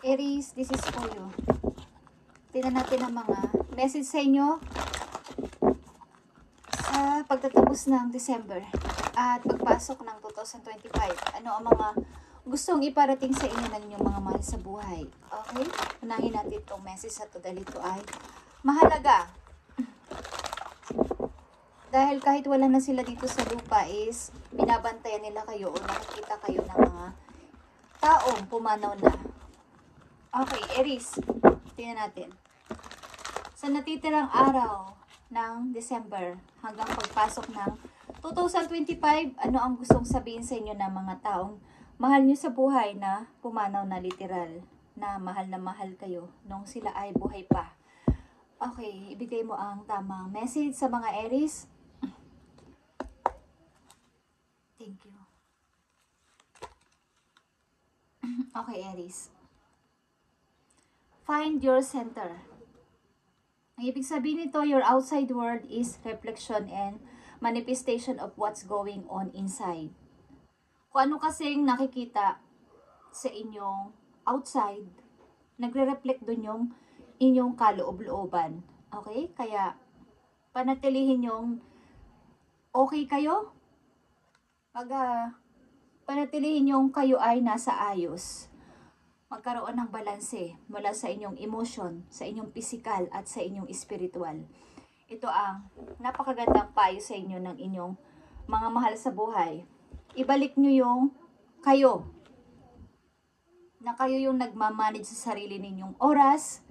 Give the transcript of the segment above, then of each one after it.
Aries, this is for you. Tingnan natin ang mga message sa inyo sa pagtatapos ng December at pagpasok ng 2025. Ano ang mga gustong iparating sa inyo ng inyong mga mahal sa buhay? Okay? Unahin natin itong message sa to dahil ito ay mahalaga. Dahil kahit wala na sila dito sa lupa is binabantayan nila kayo o nakikita kayo ng mga taong pumanaw na. Okay, Aries. Tingnan natin. Sa natitirang araw ng December hanggang pagpasok ng 2025, ano ang gustong sabihin sa inyo ng mga taong mahal nyo sa buhay na pumanaw na literal, na mahal kayo nung sila ay buhay pa? Okay, ibigay mo ang tamang message sa mga Aries. Thank you. Okay, Aries. Find your center. Ang ibig sabihin nito, your outside world is reflection and manifestation of what's going on inside. Kung ano kasing nakikita sa inyong outside, nagre-reflect dun yung inyong kaloob-looban. Okay? Kaya, panatilihin yung okay kayo. Panatilihin yung kayo ay nasa ayos. Magkaroon ng balanse mula sa inyong emosyon, sa inyong physical at sa inyong spiritual. Ito ang napakagandang payo sa inyo ng inyong mga mahal sa buhay. Ibalik nyo yung kayo. Na kayo yung nagmamanage sa sarili ninyong oras,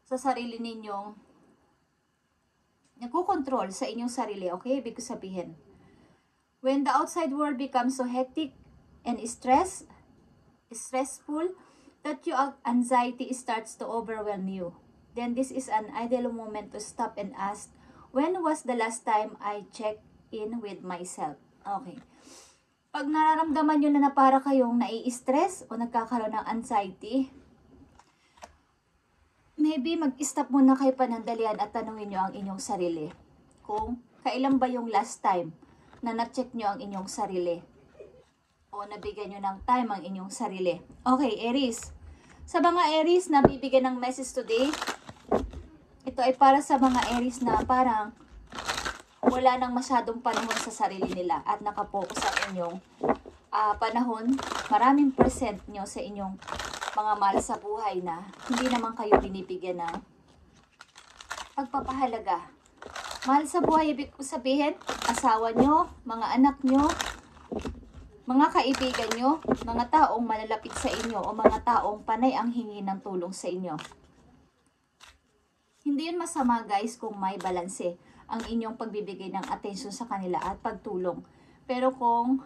sa sarili ninyong nagkukontrol sa inyong sarili. Okay? Ibig sabihin, when the outside world becomes so hectic and stressful, that your anxiety starts to overwhelm you, then this is an ideal moment to stop and ask, when was the last time I checked in with myself? Okay. Pag nararamdaman nyo na para kayong nai-stress o nagkakaroon ng anxiety, maybe mag-stop muna kayo panandalian at tanungin nyo ang inyong sarili. Kung kailan ba yung last time na na-check nyo ang inyong sarili? O nabigyan nyo ng time ang inyong sarili. Okay, Aries. Sa mga Aries na bibigyan ng message today, ito ay para sa mga Aries na parang wala nang masyadong panahon sa sarili nila at nakapokus ang inyong panahon, maraming percent nyo sa inyong mga mahal sa buhay na hindi naman kayo binibigyan ng pagpapahalaga. Mahal sa buhay, ibig sabihin, asawa nyo, mga anak nyo, mga kaibigan nyo, mga taong malalapit sa inyo o mga taong panay ang hingi ng tulong sa inyo. Hindi yun masama guys kung may balanse ang inyong pagbibigay ng atensyon sa kanila at pagtulong. Pero kung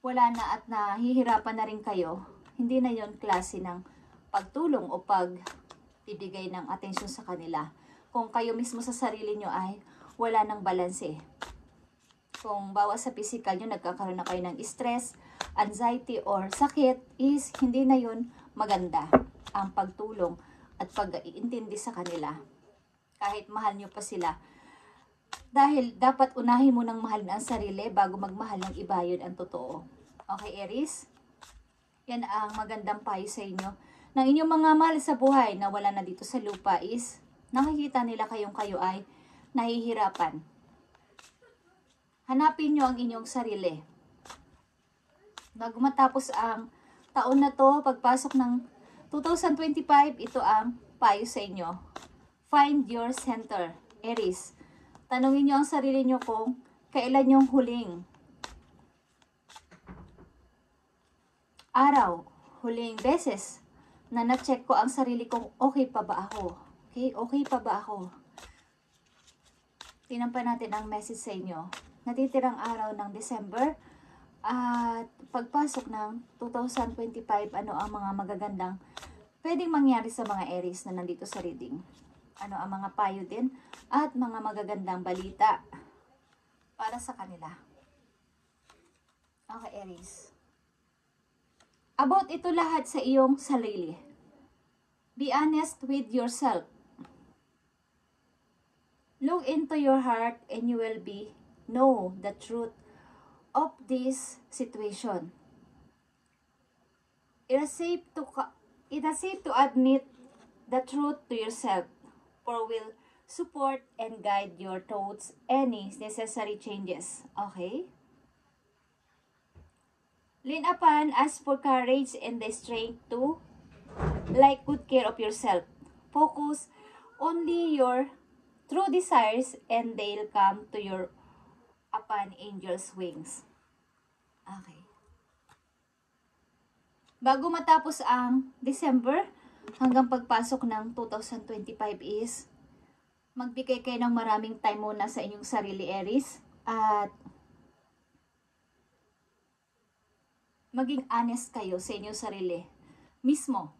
wala na at nahihirapan na rin kayo, hindi na yun klase ng pagtulong o pagbibigay ng atensyon sa kanila. Kung kayo mismo sa sarili nyo ay wala ng balanse. Kung bawas sa physical nyo, nagkakaroon na kayo ng stress, anxiety, or sakit, is hindi na yun maganda ang pagtulong at pag-iintindi sa kanila. Kahit mahal nyo pa sila. Dahil dapat unahin mo ng mahal ang sarili bago magmahal ng iba, yun ang totoo. Okay, Aries? Yan ang magandang payo sa inyo. Ng inyong mga mahal sa buhay na wala na dito sa lupa is nakikita nila kayo ay nahihirapan. Hanapin nyo ang inyong sarili. Bago matapos ang taon na to, pagpasok ng 2025, ito ang payo sa inyo. Find your center, Aries. Tanungin nyo ang sarili nyo kung kailan yung huling araw, huling beses na na-check ko ang sarili kong okay pa ba ako? Okay, okay pa ba ako? Tingnan pa natin ang message sa inyo. Natitirang araw ng December at pagpasok ng 2025, ano ang mga magagandang pwedeng mangyari sa mga Aries na nandito sa reading? Ano ang mga payo din at mga magagandang balita para sa kanila? Okay, Aries. About ito lahat sa iyong sarili. Be honest with yourself. Look into your heart and you will know the truth of this situation. It is safe to It is safe to admit the truth to yourself, for will support and guide your thoughts any necessary changes. Okay? Lean upon, ask for courage and the strength to like good care of yourself. Focus only your true desires and they'll come to your upon angel's wings. Okay. Bago matapos ang December, hanggang pagpasok ng 2025 is magbigay kayo ng maraming time muna sa inyong sarili, Aries. At maging honest kayo sa inyong sarili. Mismo.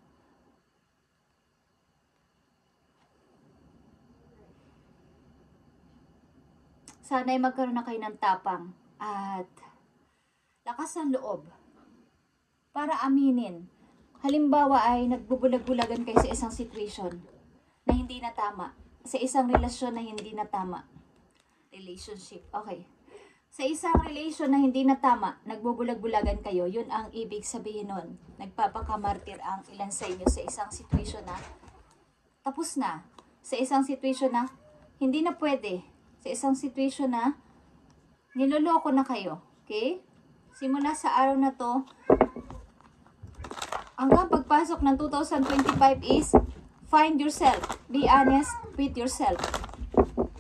Sana'y magkaroon na kayo ng tapang at lakas ng loob para aminin. Halimbawa ay nagbubulag-bulagan kayo sa isang situation na hindi na tama. Sa isang relasyon na hindi na tama. Relationship. Okay. Sa isang relation na hindi na tama, nagbubulag-bulagan kayo, yun ang ibig sabihin nun. Nagpapakamartir ang ilan sa inyo sa isang situation na tapos na. Sa isang situation na hindi na pwede. Sa isang situation na niloloko na kayo. Okay? Simula sa araw na to, hanggang pagpasok ng 2025 is find yourself. Be honest with yourself.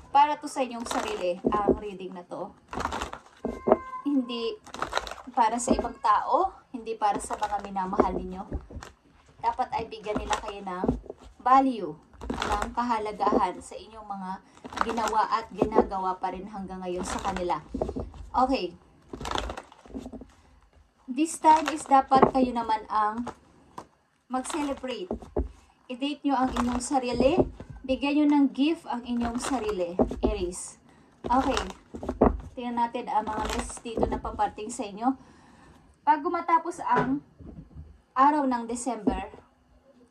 Para to sa inyong sarili ang reading na to. Hindi para sa ibang tao, hindi para sa mga minamahal ninyo. Dapat ay bigyan nila kayo ng value, ng kahalagahan sa inyong mga ginawa at ginagawa pa rin hanggang ngayon sa kanila. Okay. This time is dapat kayo naman ang mag-celebrate. I-date nyo ang inyong sarili. Bigyan nyo ng gift ang inyong sarili, Aries. Okay. Tingnan natin ang mga messages dito na paparting sa inyo. Bago matapos ang araw ng December,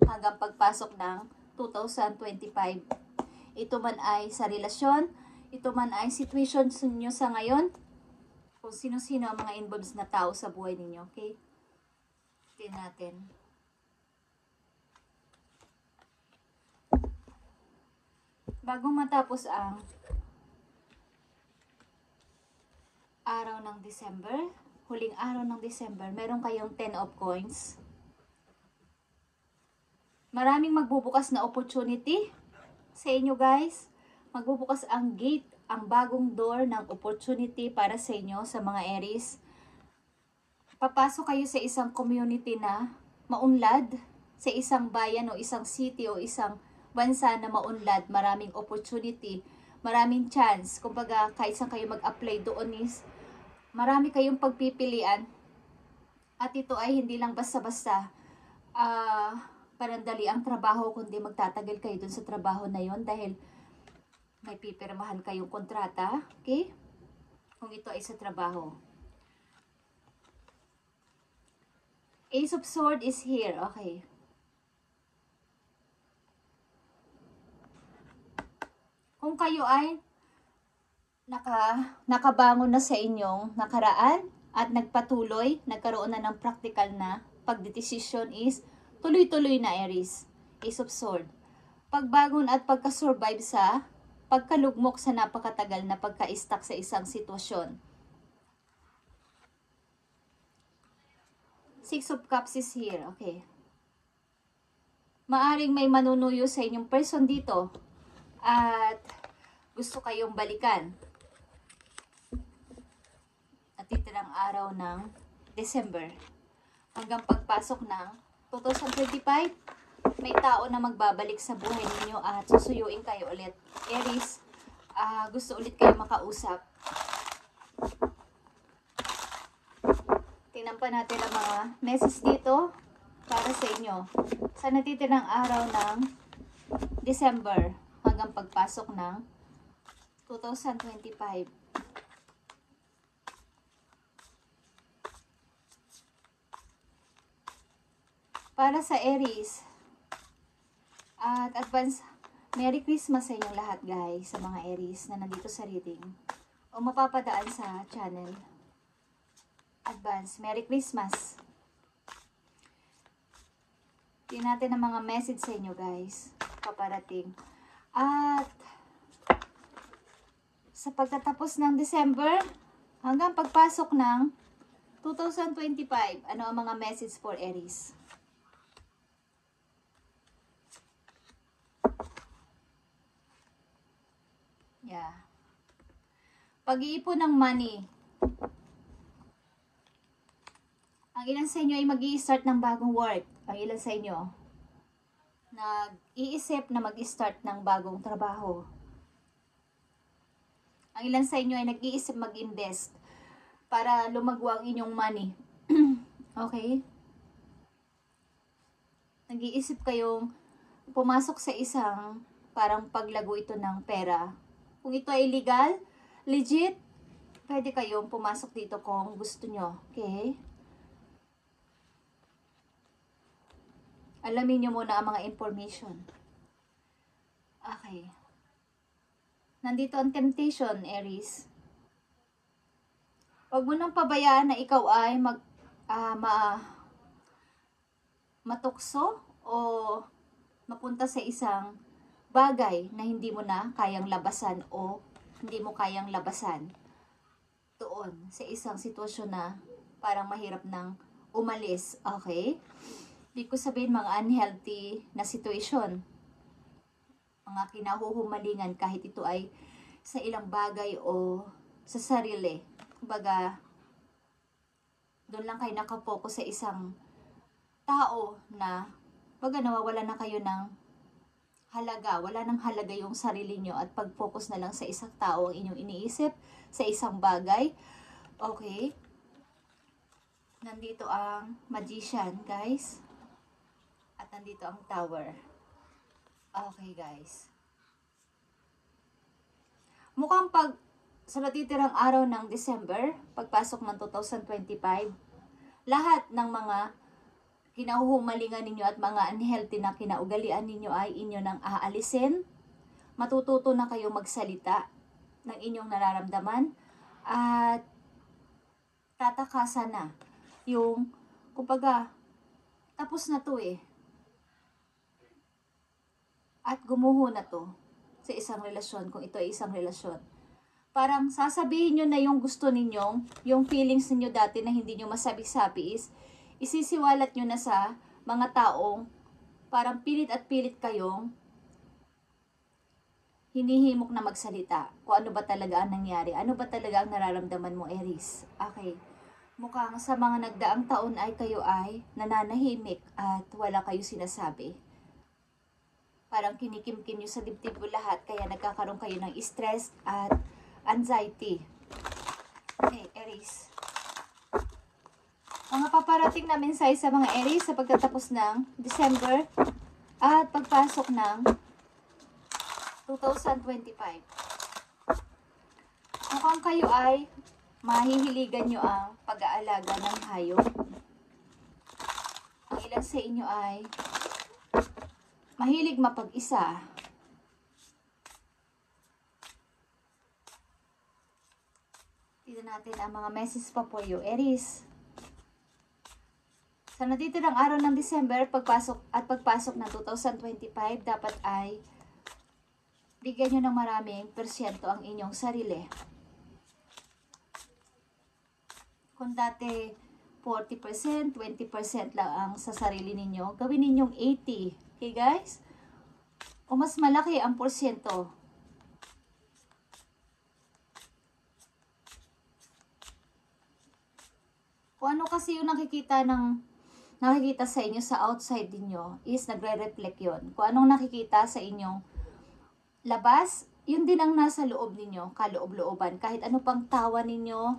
hanggang pagpasok ng 2025, ito man ay sa relasyon, ito man ay situation nyo sa ngayon, kung sino-sino ang mga involved na tao sa buhay ninyo, okay? Tingnan natin. Bago matapos ang araw ng December, huling araw ng December, meron kayong 10 of coins. Maraming magbubukas na opportunity sa inyo, guys. Magbubukas ang gate, ang bagong door ng opportunity para sa inyo, sa mga Aries. Papasok kayo sa isang community na maunlad, sa isang bayan o isang city o isang bansa na maunlad. Maraming opportunity, maraming chance. Kumbaga, kahit saan kayo mag-apply doon is marami kayong pagpipilian. At ito ay hindi lang basta-basta parandali ang trabaho, kundi magtatagal kayo dun sa trabaho na yon dahil may pipirmahan kayong kontrata, okay? Kung ito ay sa trabaho. Ace of Swords is here, okay. Kung kayo ay nakabangon na sa inyong nakaraan at nagpatuloy, nagkaroon na ng practical na pagdedesisyon is tuloy-tuloy na, Aries. Ace of Swords. Pagbangon at pagkasurvive sa pagkalugmok sa napakatagal na pagka-stuck sa isang sitwasyon. Six of Cups is here. Okay. Maaring may manunuyo sa inyong person dito at gusto kayong balikan. At titirang araw ng December. Hanggang pagpasok ng 2025, may tao na magbabalik sa buhay ninyo at susuyuin kayo ulit. Aries, gusto ulit kayo makausap. Tingnan pa natin ang mga message dito para sa inyo. Sa natitirang araw ng December hanggang pagpasok ng 2025. Para sa Aries, at advance Merry Christmas sa inyong lahat, guys, sa mga Aries na nandito sa reading o mapapadaan sa channel. Advance Merry Christmas. Tingnan natin ang mga message sa inyo, guys. Paparating. At sa pagtatapos ng December, hanggang pagpasok ng 2025, ano ang mga message for Aries? Yeah. Pag-iipon ng money. Ang ilan sa inyo ay mag-i-start ng bagong work. Ang ilan sa inyo nag-iisip na mag-start ng bagong trabaho. Ang ilan sa inyo ay nag-iisip mag-invest para lumago ang inyong money. Okay? Nag-iisip kayong pumasok sa isang parang paglago ito ng pera. Kung ito ay legal, legit, pwede kayong pumasok dito kung gusto nyo. Okay? Alamin nyo muna ang mga information. Okay. Nandito ang temptation, Aries. Huwag mo nang pabayaan na ikaw ay matukso o mapunta sa isang bagay na hindi mo na kayang labasan o hindi mo kayang labasan doon sa isang sitwasyon na parang mahirap nang umalis. Okay? Di ko sabihin mga unhealthy na situation. Mga kinahuhumalingan kahit ito ay sa ilang bagay o sa sarili. Kumbaga, doon lang kayo nakapokus sa isang tao na baga nawawala na kayo ng halaga. Wala nang halaga yung sarili nyo at pag-focus na lang sa isang tao ang inyong iniisip, sa isang bagay. Okay? Nandito ang Magician, guys. At nandito ang Tower. Okay, guys. Mukhang sa natitirang araw ng December, pagpasok ng 2025, lahat ng mga kinahuhumalingan ninyo at mga unhealthy na kinaugalian ninyo ay inyo nang aalisin. Matututo na kayo magsalita ng inyong nararamdaman at tatakasan na yung, kumbaga, tapos na to eh. At gumuho na to sa isang relasyon, kung ito ay isang relasyon. Parang sasabihin nyo na yung gusto ninyong, yung feelings ninyo dati na hindi nyo masabi-sabi is, isisiwalat nyo na sa mga taong parang pilit at pilit kayong hinihimok na magsalita. Kung ano ba talaga ang nangyari, ano ba talaga ang nararamdaman mo, Aries. Okay. Mukhang sa mga nagdaang taon ay kayo ay nananahimik at wala kayo sinasabi. Parang kinikimkim nyo sa dibdib mo lahat, kaya nagkakaroon kayo ng stress at anxiety. Okay, Aries. Mga paparating na mensahe sa mga Aries sa pagtatapos ng December at pagpasok ng 2025. Mukhang kayo ay mahihiligan nyo ang pag-aalaga ng hayop. Ang ilan sa inyo ay mahilig mapag-isa. Tignan natin ang mga messages pa po you, Aries. Sa natitirang araw ng December, pagpasok ng 2025, dapat ay bigyan nyo ng maraming persyento ang inyong sarili. Kung dati 40%, 20% lang ang sa sarili ninyo, gawin ninyong 80%. Okay guys? O mas malaki ang porsyento. Kung ano kasi yung nakikita sa inyo sa outside niyo is nagre-reflect yon. Kung anong nakikita sa inyong labas, yun din ang nasa loob ninyo, kaloob-looban. Kahit ano pang tawa ninyo,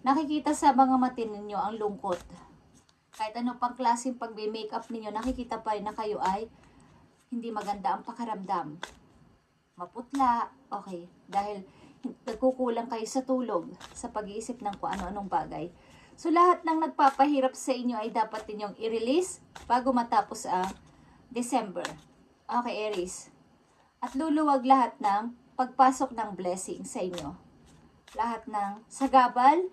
nakikita sa mga mata ninyo ang lungkot. Kahit ano pang klaseng pagbe-makeup ninyo, nakikita pa rin na kayo ay hindi maganda ang pakaramdam. Maputla, okay. Dahil nagkukulang kayo sa tulog, sa pag-iisip ng kung ano-anong bagay. So, lahat ng nagpapahirap sa inyo ay dapat ninyong i-release bago matapos ang December. Okay, Aries. At luluwag lahat ng pagpasok ng blessing sa inyo. Lahat ng sagabal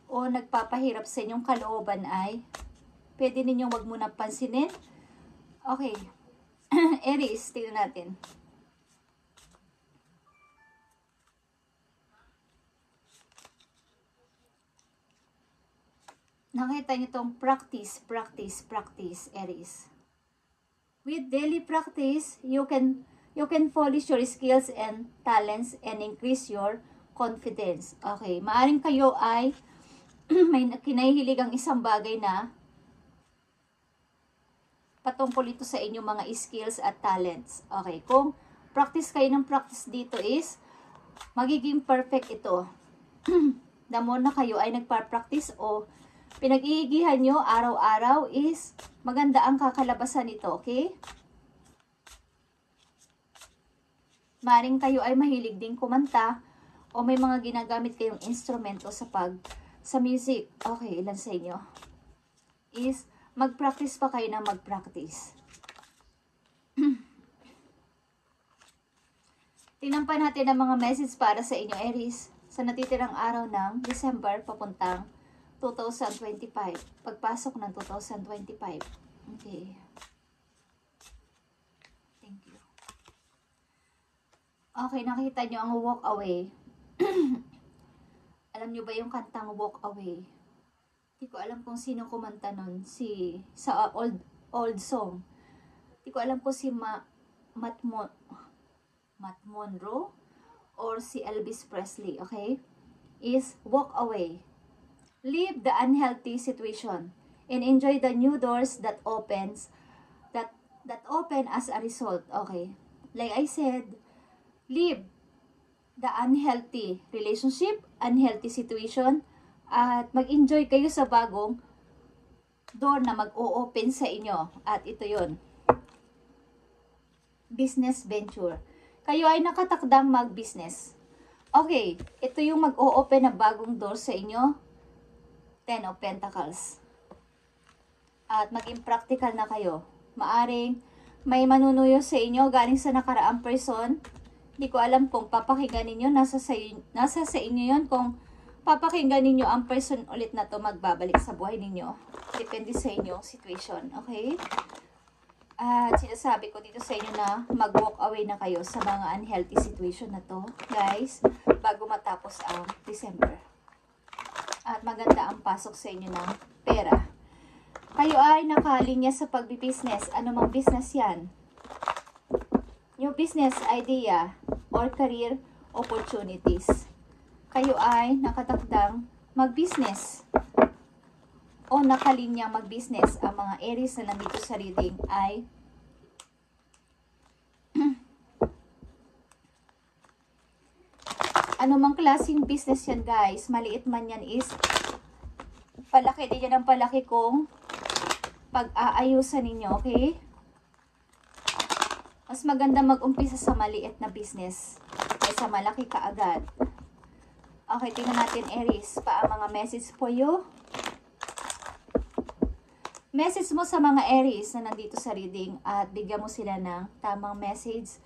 o nagpapahirap sa inyong kalooban ay pwede ninyong wag muna pansinin Okay. Aries, tingnan natin. Nakita niyo itong practice, Aries. With daily practice, you can polish your skills and talents and increase your confidence. Okay, maaring kayo ay may kinahihilig ang isang bagay na patungkol ito sa inyong mga skills at talents. Okay, kung practice kayo ng practice dito is magiging perfect ito. The more na kayo ay nagpa-practice o pinag-iigihan nyo araw-araw is maganda ang kakalabasan nito, okay? Maring kayo ay mahilig ding kumanta o may mga ginagamit kayong instrumento sa music. Okay, ilan sa inyo? Is mag-practice pa kayo na mag-practice. Tingnan pa natin ang mga message para sa inyo, Aries, sa natitirang araw ng December papuntang 2025. Pagpasok ng 2025. Okay. Thank you. Okay, nakita nyo ang walk away. Alam nyo ba yung kantang walk away? Hindi ko alam kung sino kumanta nun. Sa old song. Hindi ko alam kung si Matt Monroe or si Elvis Presley. Okay? Is walk away. Leave the unhealthy situation and enjoy the new doors that open as a result. Okay. Like I said, leave the unhealthy relationship, unhealthy situation, at mag-enjoy kayo sa bagong door na mag-o-open sa inyo. At ito yon, business venture. Kayo ay nakatakdang mag-business. Okay, ito yung mag-o-open na bagong door sa inyo. 10 of Pentacles. At maging practical na kayo. Maaring may manunuyo sa inyo galing sa nakaraang person. Hindi ko alam kung papakinggan ninyo. Nasa sa inyo yon kung papakinggan ninyo ang person ulit na to magbabalik sa buhay ninyo. Depende sa inyong situation. Okay? At sinasabi ko dito sa inyo na mag-walk away na kayo sa mga unhealthy situation na to, guys, bago matapos ang December. At maganda ang pasok sa inyo ng pera. Kayo ay nakalinya sa pagbibusiness. Ano mang business yan? New business idea or career opportunities. Kayo ay nakatakdang mag-business o nakalinyang mag-business. Ang mga Aries na nandito sa reading ay ano mang klaseng business yan, guys. Maliit man yan is palaki din yan ang palaki kung pag-aayusan ninyo, okay? Mas maganda mag-umpisa sa maliit na business kaysa malaki kaagad. Okay, tingnan natin, Aries, pa ang mga message for you. Message mo sa mga Aries na nandito sa reading at bigyan mo sila ng tamang message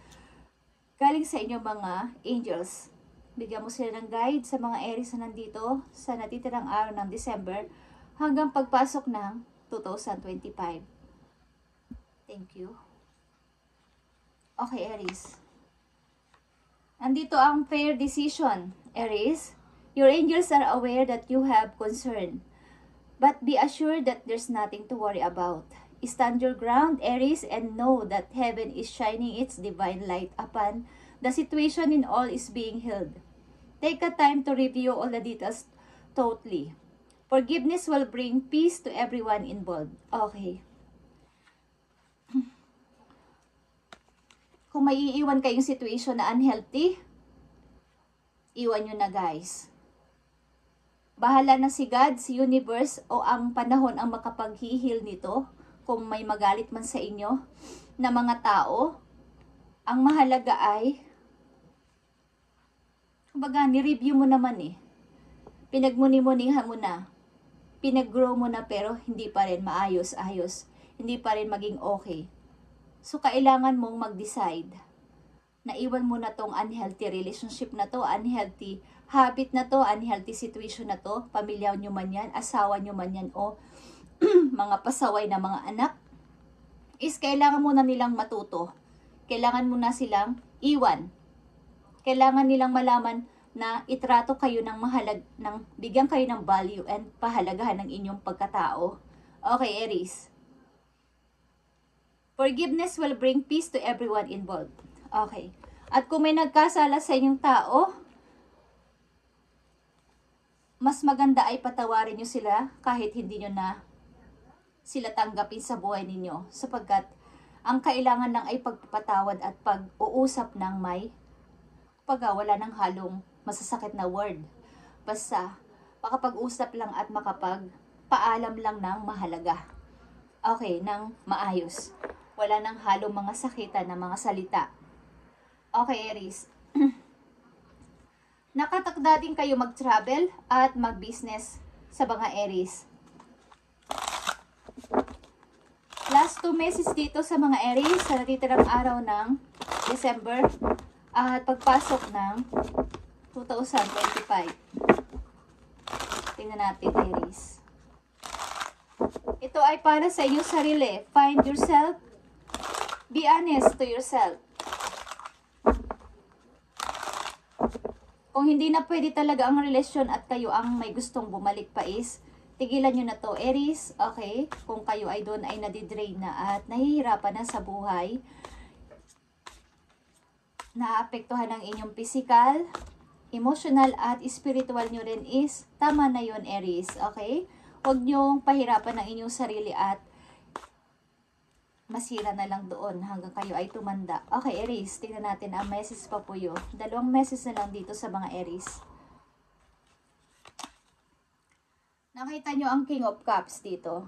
galing sa inyong mga angels. Bigyan mo sila ng guide sa mga Aries na nandito sa natitirang araw ng December hanggang pagpasok ng 2025. Thank you. Okay, Aries. Nandito ang fair decision, Aries. Your angels are aware that you have concern, but be assured that there's nothing to worry about. Stand your ground, Aries, and know that heaven is shining its divine light upon the situation and all is being healed. Take a time to review all the details totally. Forgiveness will bring peace to everyone involved. Okay. Kung may iiwan kayong situation na unhealthy, iwan nyo na, guys. Bahala na si God, si universe, o ang panahon ang makapag-heal nito. Kung may magalit man sa inyo na mga tao, ang mahalaga ay kumbaga, ni-review mo naman eh. Pinagmuni-munihan mo na. Pinag-grow mo na pero hindi pa rin maayos-ayos. Hindi pa rin maging okay. So, kailangan mong mag-decide na iwan mo na tong unhealthy relationship na to, unhealthy habit na to, unhealthy situation na to. Pamilya nyo man yan, asawa nyo man yan, o mga pasaway na mga anak. is kailangan muna nilang matuto. Kailangan muna silang iwan. Kailangan nilang malaman na itrato kayo bigyan kayo ng value and pahalagahan ng inyong pagkatao. Okay, Aries. Forgiveness will bring peace to everyone involved. Okay. At kung may nagkasala sa inyong tao, mas maganda ay patawarin nyo sila kahit hindi nyo na sila tanggapin sa buhay ninyo. Sapagkat ang kailangan lang ay pagpapatawad at pag-uusap ng may wala ng halong masasakit na word. Basta, makapag-usap lang at makapagpaalam lang ng mahalaga. Okay, ng maayos. Wala nang halong mga sakitan na mga salita. Okay, Aries. Nakatakda din kayo mag-travel at mag-business sa mga Aries. Last 2 meses dito sa mga Aries sa natitirang araw ng December at pagpasok ng 2025. Tingnan natin, Aries. Ito ay para sa inyong sarili. Find yourself. Be honest to yourself. Kung hindi na pwede talaga ang relasyon at kayo ang may gustong bumalik pa is, tigilan nyo na to, Aries. Okay? Kung kayo ay doon ay nadidrain na at nahihirapan na sa buhay, naapektuhan ng inyong physical, emotional at spiritual nyo rin is, tama na yon, Aries. Okay? Huwag nyong pahirapan ng inyong sarili at masira na lang doon hanggang kayo ay tumanda. Okay, Aries, tingnan natin ang message pa po yun. 2 message na lang dito sa mga Aries. Nakita nyo ang King of Cups dito.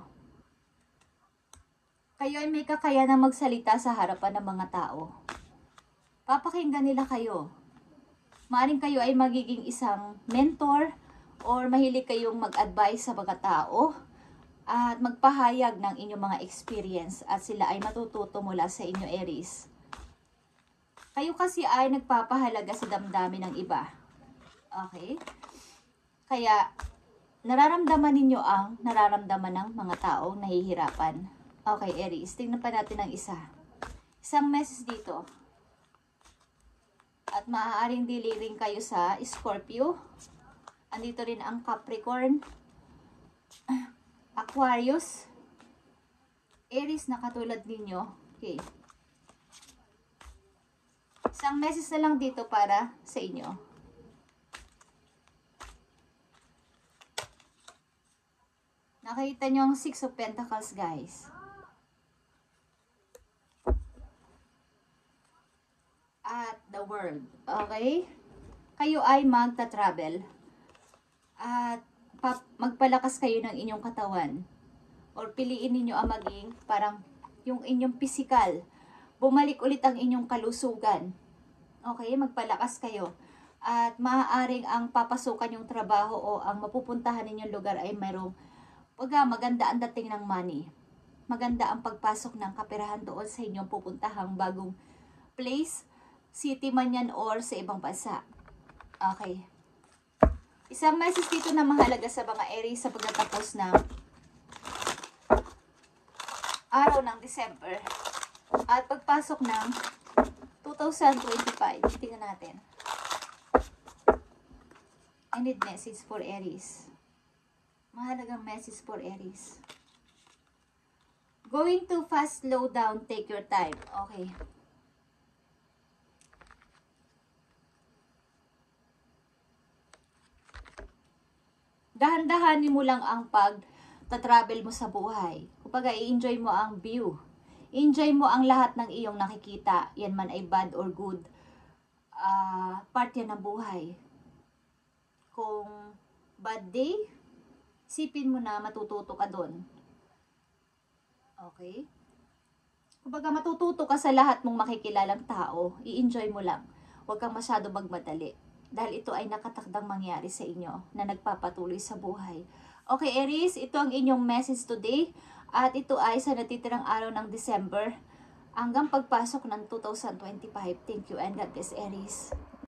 Kayo ay may kakayanang magsalita sa harapan ng mga tao. Papakinggan nila kayo. Maaring kayo ay magiging isang mentor or mahilig kayong mag-advise sa mga tao at magpahayag ng inyong mga experience at sila ay matututo mula sa inyo, Aries. Kayo kasi ay nagpapahalaga sa damdamin ng iba. Okay? Kaya, nararamdaman ninyo ang nararamdaman ng mga taong nahihirapan. Okay, Aries. Tingnan pa natin ang isa. Isang message dito. At maaaring diliring kayo sa Scorpio. Andito rin ang Capricorn. Aquarius, Aries na katulad ninyo. Okay. Isang message na lang dito para sa inyo. Nakita nyo ang 6 of Pentacles, guys. At the World. Okay? Kayo ay magta-travel. At magpalakas kayo ng inyong katawan or piliin ninyo ang maging parang yung inyong physical. Bumalik ulit ang inyong kalusugan. Okay, magpalakas kayo. At maaaring ang papasukan yung trabaho o ang mapupuntahan ninyong lugar ay mayroong maganda ang dating ng money. Maganda ang pagpasok ng kaperahan doon sa inyong pupuntahang bagong place, city man yan or sa ibang bansa. Okay. Isang message dito na mahalaga sa mga Aries sa pagtatapos ng araw ng December at pagpasok ng 2025. Tingnan natin. I need message for Aries. Mahalagang message for Aries. Going too fast, slow down, take your time. Okay. Dahan-dahanin mo lang ang pag-travel mo sa buhay. Kumbaga, i-enjoy mo ang view. Enjoy mo ang lahat ng iyong nakikita. Yan man ay bad or good. Part yan ng buhay. Kung bad day, isipin mo na matututo ka doon. Okay? Kumbaga, matututo ka sa lahat mong makikilalang tao. I-enjoy mo lang. Huwag kang masyado magmadali. Dahil ito ay nakatakdang mangyari sa inyo na nagpapatuloy sa buhay. Okay, Aries, ito ang inyong message today. At ito ay sa natitirang araw ng December hanggang pagpasok ng 2025. Thank you and God bless, Aries.